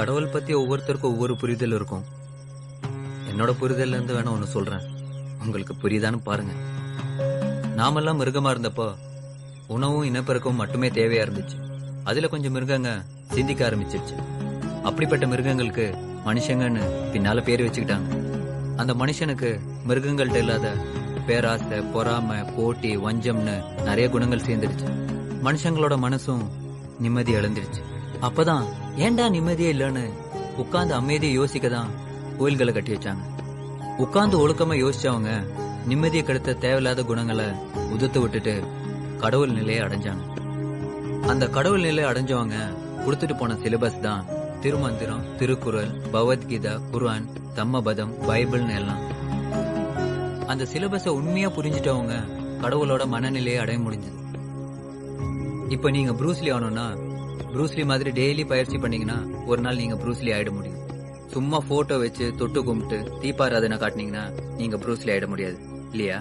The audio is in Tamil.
கடவுள் பத்தி ஒவ்வொருத்தருக்கும் ஒவ்வொரு புரிதல் இருக்கும். என்னோட புரிதல்ல இருந்து வேணா ஒண்ணு சொல்றேன், உங்களுக்கு புரியுதான்னு பாருங்க. நாமெல்லாம் மிருகமா இருந்தப்போ உணவும் இனப்பெருக்கவும் மட்டுமே தேவையா இருந்துச்சு. அதுல கொஞ்சம் மிருகங்க சிந்திக்க ஆரம்பிச்சிருச்சு. அப்படிப்பட்ட மிருகங்களுக்கு மனுஷங்கன்னு பின்னால பேர் வச்சுக்கிட்டாங்க. அந்த மனுஷனுக்கு மிருகங்கள்ட்ட இல்லாத பேராசை, பொறாமை, போட்டி, வஞ்சம்னு நிறைய குணங்கள் சேர்ந்துருச்சு. மனுஷங்களோட மனசும் நிம்மதி இழந்துருச்சு. அப்பதான் ஏன்டா நிம்மதியே இல்லன்னு உட்கார்ந்து அமைதியை யோசிக்கதான் கோயில்களை கட்டி வச்சாங்க. உட்கார்ந்து ஒழுக்கமா யோசிச்சவங்க நிம்மதியை கெடுத்த தேவையில்லாத குணங்களை உதுத்து விட்டுட்டு கடவுள் நிலையை அடைஞ்சாங்க. அந்த கடவுள் நிலையை அடைஞ்சவங்க கொடுத்துட்டு போன சிலபஸ் தான் திருமந்திரம், திருக்குறள், பகவத்கீதா, குர்ஆன், தம்மபதம், பைபிள்னு எல்லாம். அந்த சிலபஸ உண்மையா புரிஞ்சுட்டவங்க கடவுளோட மனநிலையை அடைய முடிஞ்சது. இப்ப நீங்க ப்ரூஸ்லி ஆனோம்னா ப்ரூஸ்லி மாதிரி டெய்லி பயிற்சி பண்ணீங்கன்னா ஒரு நாள் நீங்க ப்ரூஸ்லி ஆயிட முடியும். சும்மா போட்டோ வச்சு தொட்டு கும்பிட்டு தீபாராதனை காட்டினீங்கன்னா நீங்க ப்ரூஸ்லி ஆயிட முடியாது இல்லையா?